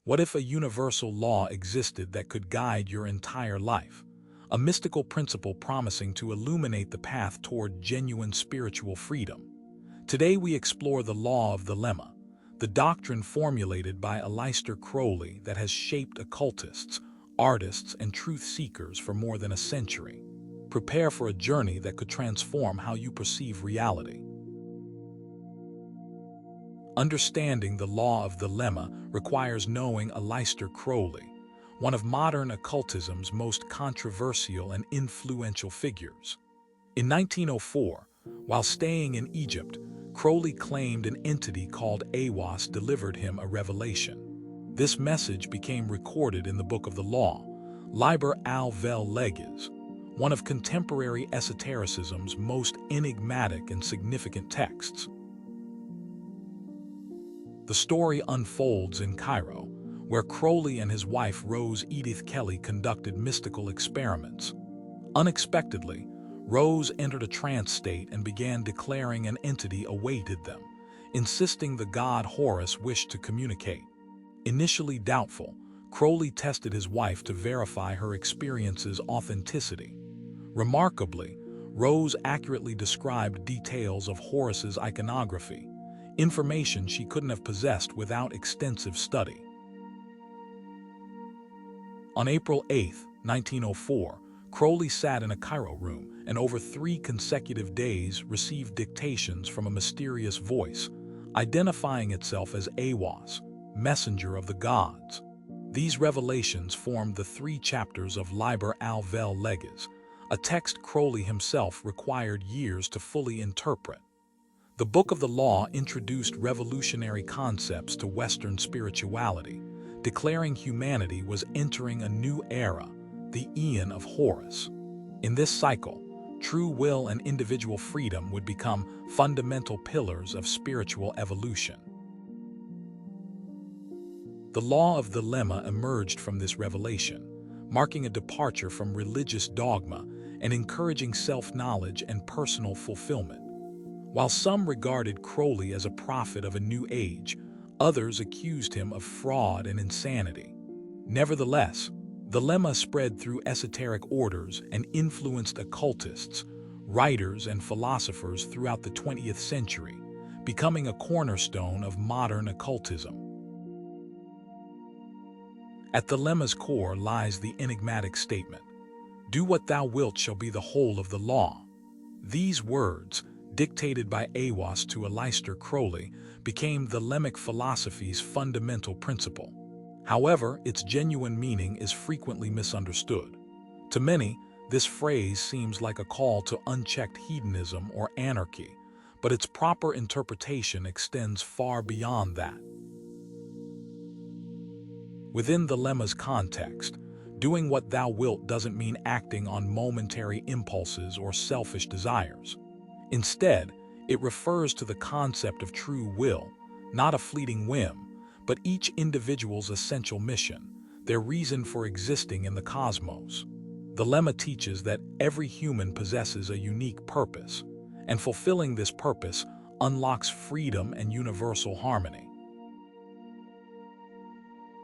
What if a universal law existed that could guide your entire life? A mystical principle promising to illuminate the path toward genuine spiritual freedom. Today we explore the Law of Thelema, the doctrine formulated by Aleister Crowley that has shaped occultists, artists, and truth-seekers for more than a century. Prepare for a journey that could transform how you perceive reality. Understanding the Law of Thelema requires knowing Aleister Crowley, one of modern occultism's most controversial and influential figures. In 1904, while staying in Egypt, Crowley claimed an entity called Aiwass delivered him a revelation. This message became recorded in the Book of the Law, Liber al-Vel Legis, one of contemporary esotericism's most enigmatic and significant texts. The story unfolds in Cairo, where Crowley and his wife Rose Edith Kelly conducted mystical experiments. Unexpectedly, Rose entered a trance state and began declaring an entity awaited them, insisting the god Horus wished to communicate. Initially doubtful, Crowley tested his wife to verify her experience's authenticity. Remarkably, Rose accurately described details of Horus's iconography, information she couldn't have possessed without extensive study. On April 8, 1904, Crowley sat in a Cairo room and over 3 consecutive days received dictations from a mysterious voice, identifying itself as Aiwass, messenger of the gods. These revelations formed the 3 chapters of Liber al-Vel Legis, a text Crowley himself required years to fully interpret. The Book of the Law introduced revolutionary concepts to Western spirituality, declaring humanity was entering a new era, the Aeon of Horus. In this cycle, true will and individual freedom would become fundamental pillars of spiritual evolution. The Law of Thelema emerged from this revelation, marking a departure from religious dogma and encouraging self-knowledge and personal fulfillment. While some regarded Crowley as a prophet of a new age, others accused him of fraud and insanity. Nevertheless, Thelema spread through esoteric orders and influenced occultists, writers, and philosophers throughout the 20th century, becoming a cornerstone of modern occultism. At Thelema's core lies the enigmatic statement, "Do what thou wilt shall be the whole of the law." These words, dictated by Aiwass to Aleister Crowley, became Thelemic philosophy's fundamental principle. However, its genuine meaning is frequently misunderstood. To many, this phrase seems like a call to unchecked hedonism or anarchy, but its proper interpretation extends far beyond that. Within Thelema's context, doing what thou wilt doesn't mean acting on momentary impulses or selfish desires. Instead, it refers to the concept of true will, not a fleeting whim, but each individual's essential mission, their reason for existing in the cosmos. Thelema teaches that every human possesses a unique purpose, and fulfilling this purpose unlocks freedom and universal harmony.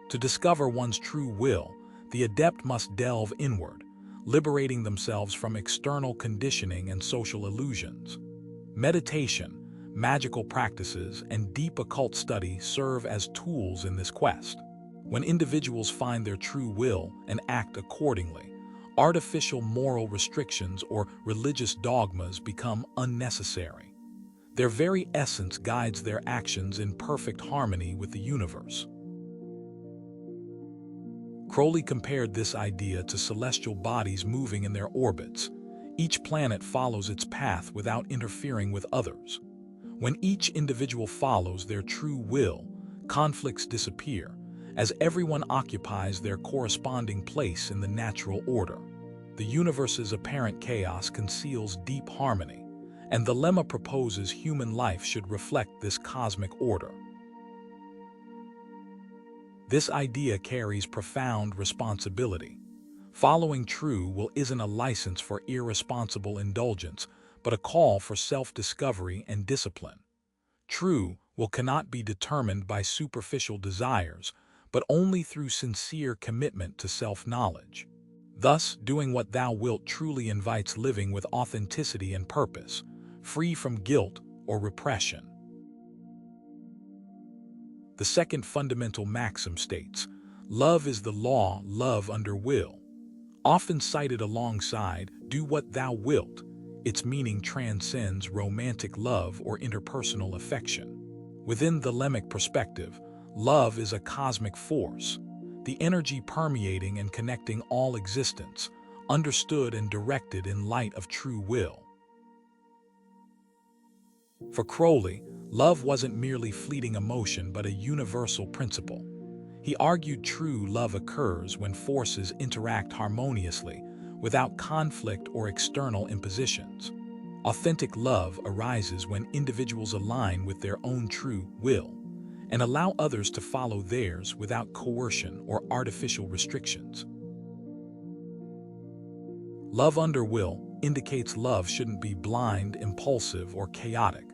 To discover one's true will, the adept must delve inward, liberating themselves from external conditioning and social illusions. Meditation, magical practices, and deep occult study serve as tools in this quest. When individuals find their true will and act accordingly, artificial moral restrictions or religious dogmas become unnecessary. Their very essence guides their actions in perfect harmony with the universe. Crowley compared this idea to celestial bodies moving in their orbits. Each planet follows its path without interfering with others. When each individual follows their true will, conflicts disappear, as everyone occupies their corresponding place in the natural order. The universe's apparent chaos conceals deep harmony, and Thelema proposes human life should reflect this cosmic order. This idea carries profound responsibility. Following true will isn't a license for irresponsible indulgence, but a call for self-discovery and discipline. True will cannot be determined by superficial desires, but only through sincere commitment to self-knowledge. Thus, doing what thou wilt truly invites living with authenticity and purpose, free from guilt or repression. The second fundamental maxim states, "Love is the law, love under will." Often cited alongside, "do what thou wilt," its meaning transcends romantic love or interpersonal affection. Within the Thelemic perspective, love is a cosmic force, the energy permeating and connecting all existence, understood and directed in light of true will. For Crowley, love wasn't merely fleeting emotion but a universal principle. He argued true love occurs when forces interact harmoniously, without conflict or external impositions. Authentic love arises when individuals align with their own true will and allow others to follow theirs without coercion or artificial restrictions. Love under will indicates love shouldn't be blind, impulsive, or chaotic.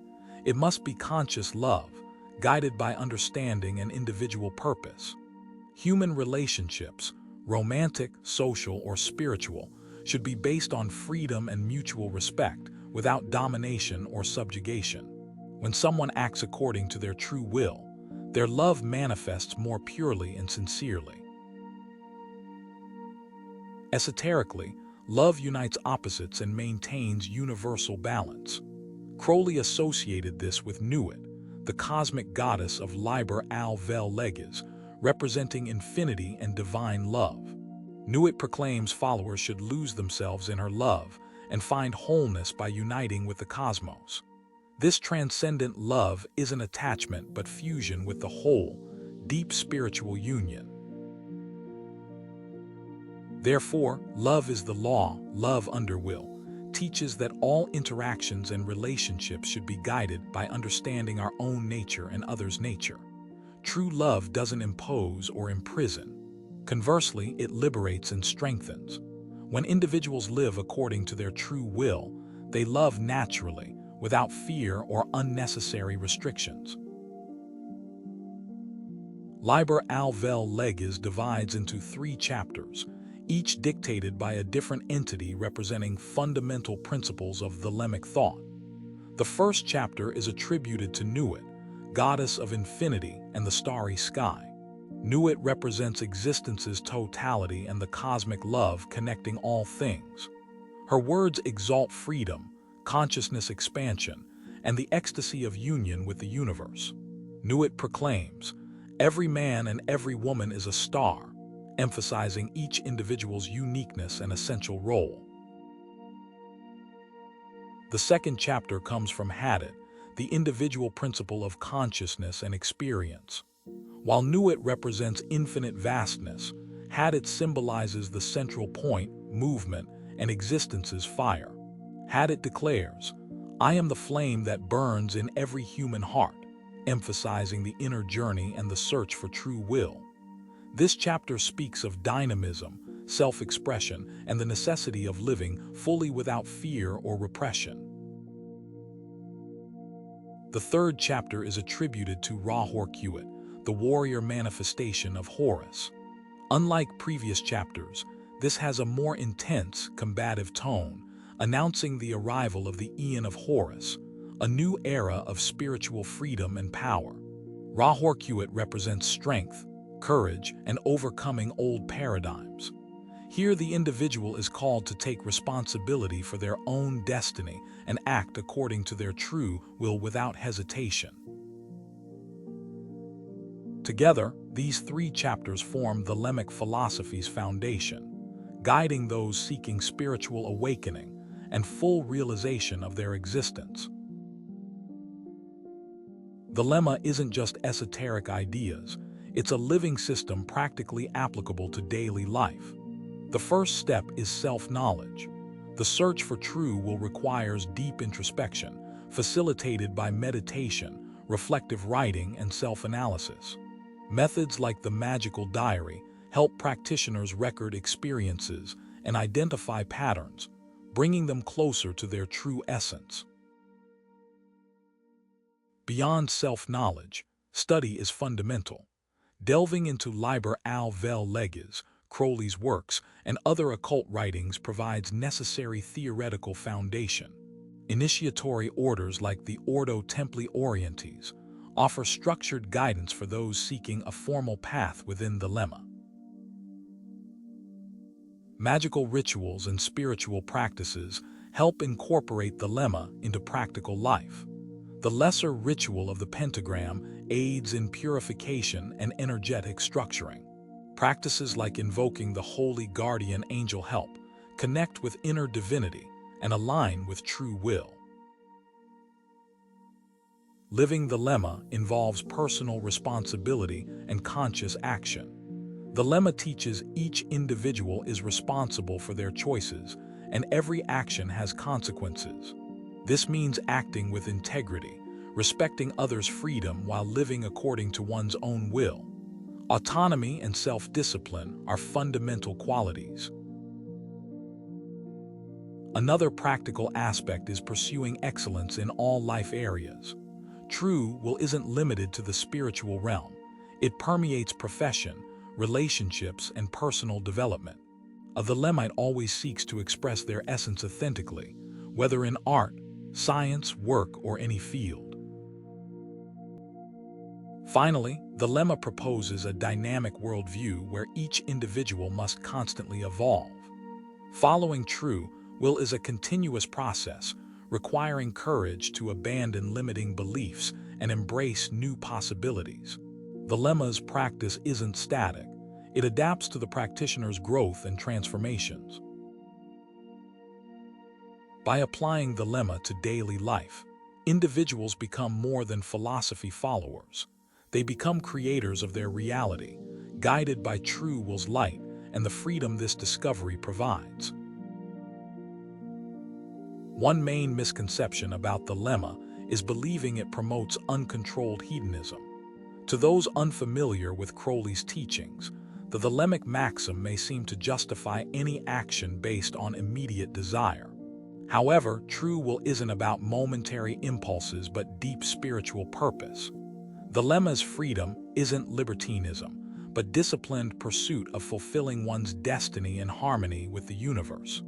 It must be conscious love, guided by understanding and individual purpose. Human relationships, romantic, social, or spiritual, should be based on freedom and mutual respect, without domination or subjugation. When someone acts according to their true will, their love manifests more purely and sincerely. Esoterically, love unites opposites and maintains universal balance. Crowley associated this with Nuit, the cosmic goddess of Liber al-Vel Legis, representing infinity and divine love. Nuit proclaims followers should lose themselves in her love and find wholeness by uniting with the cosmos. This transcendent love isn't attachment but fusion with the whole, deep spiritual union. Therefore, love is the law, love under will, teaches that all interactions and relationships should be guided by understanding our own nature and others' nature. True love doesn't impose or imprison. Conversely, it liberates and strengthens. When individuals live according to their true will, they love naturally, without fear or unnecessary restrictions. Liber al-Vel Legis divides into 3 chapters, each dictated by a different entity representing fundamental principles of Thelemic thought. The first chapter is attributed to Nuit, goddess of infinity and the starry sky. Nuit represents existence's totality and the cosmic love connecting all things. Her words exalt freedom, consciousness expansion, and the ecstasy of union with the universe. Nuit proclaims, "Every man and every woman is a star," emphasizing each individual's uniqueness and essential role. The second chapter comes from Hadit, the individual principle of consciousness and experience. While Nuit represents infinite vastness, Hadit symbolizes the central point, movement, and existence's fire. Hadit declares, "I am the flame that burns in every human heart," emphasizing the inner journey and the search for true will. This chapter speaks of dynamism, self-expression, and the necessity of living fully without fear or repression. The third chapter is attributed to Ra-Hoor-Khuit, the warrior manifestation of Horus. Unlike previous chapters, this has a more intense, combative tone, announcing the arrival of the Aeon of Horus, a new era of spiritual freedom and power. Ra-Hoor-Khuit represents strength, courage, and overcoming old paradigms. Here the individual is called to take responsibility for their own destiny and act according to their true will without hesitation. Together, these 3 chapters form the Thelemic philosophy's foundation, guiding those seeking spiritual awakening and full realization of their existence. Thelema isn't just esoteric ideas, it's a living system practically applicable to daily life. The first step is self-knowledge. The search for true will requires deep introspection, facilitated by meditation, reflective writing, and self-analysis. Methods like the magical diary help practitioners record experiences and identify patterns, bringing them closer to their true essence. Beyond self-knowledge, study is fundamental. Delving into Liber al-Vel Legis, Crowley's works, and other occult writings provides necessary theoretical foundation. Initiatory orders like the Ordo Templi Orientis offer structured guidance for those seeking a formal path within the Lemma. Magical rituals and spiritual practices help incorporate the Lemma into practical life. The lesser ritual of the pentagram aids in purification and energetic structuring. Practices like invoking the holy guardian angel help connect with inner divinity and align with true will. Living the Lemma involves personal responsibility and conscious action. The Lemma teaches each individual is responsible for their choices, and every action has consequences. This means acting with integrity, respecting others' freedom while living according to one's own will. Autonomy and self-discipline are fundamental qualities. Another practical aspect is pursuing excellence in all life areas. True will isn't limited to the spiritual realm. It permeates profession, relationships, and personal development. A Thelemmite always seeks to express their essence authentically, whether in art, science, work, or any field. Finally, the Lemma proposes a dynamic worldview where each individual must constantly evolve. Following true will is a continuous process, requiring courage to abandon limiting beliefs and embrace new possibilities. The Lemma's practice isn't static. It adapts to the practitioner's growth and transformations. By applying the Lemma to daily life, individuals become more than philosophy followers. They become creators of their reality, guided by true will's light and the freedom this discovery provides. One main misconception about the Lemma is believing it promotes uncontrolled hedonism. To those unfamiliar with Crowley's teachings, the Thelemic maxim may seem to justify any action based on immediate desire. However, true will isn't about momentary impulses but deep spiritual purpose. The Lemma's freedom isn't libertinism, but disciplined pursuit of fulfilling one's destiny in harmony with the universe.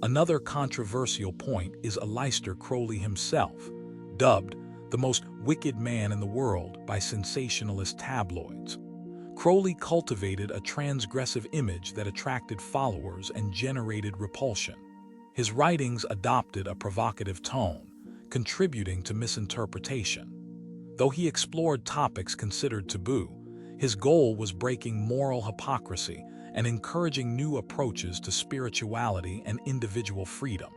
Another controversial point is Aleister Crowley himself, dubbed the most wicked man in the world by sensationalist tabloids. Crowley cultivated a transgressive image that attracted followers and generated repulsion. His writings adopted a provocative tone, contributing to misinterpretation. Though he explored topics considered taboo, his goal was breaking moral hypocrisy and encouraging new approaches to spirituality and individual freedom.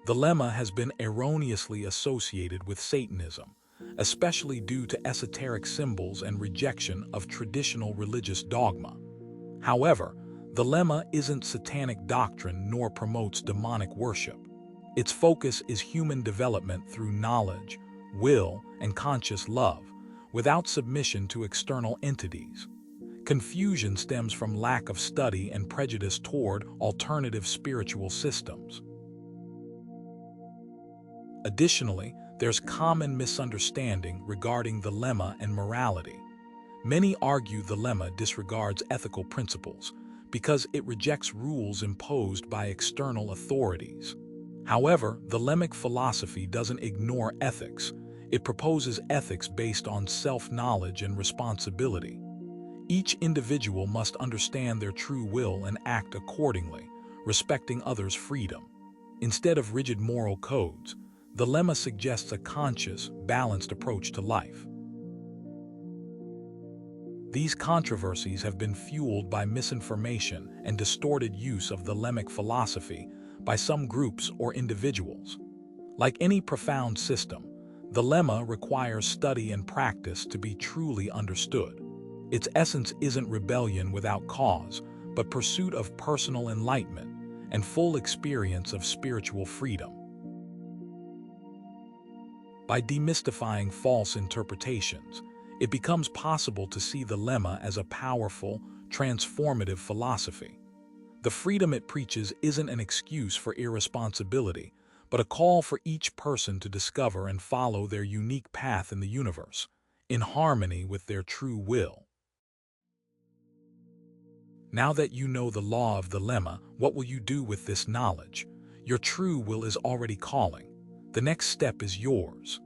The Lemma has been erroneously associated with Satanism, especially due to esoteric symbols and rejection of traditional religious dogma. However, the Lemma isn't satanic doctrine nor promotes demonic worship. Its focus is human development through knowledge, will, and conscious love, without submission to external entities. Confusion stems from lack of study and prejudice toward alternative spiritual systems. Additionally, there's common misunderstanding regarding the Lemma and morality. Many argue the Lemma disregards ethical principles because it rejects rules imposed by external authorities. However, the Lemmic philosophy doesn't ignore ethics. It proposes ethics based on self-knowledge and responsibility. Each individual must understand their true will and act accordingly, respecting others' freedom. Instead of rigid moral codes, the Lemma suggests a conscious, balanced approach to life. These controversies have been fueled by misinformation and distorted use of the Lemmic philosophy by some groups or individuals. Like any profound system, the Lemma requires study and practice to be truly understood. Its essence isn't rebellion without cause, but pursuit of personal enlightenment and full experience of spiritual freedom. By demystifying false interpretations, it becomes possible to see the Lemma as a powerful, transformative philosophy. The freedom it preaches isn't an excuse for irresponsibility, but a call for each person to discover and follow their unique path in the universe, in harmony with their true will. Now that you know the law of Thelema, what will you do with this knowledge? Your true will is already calling. The next step is yours.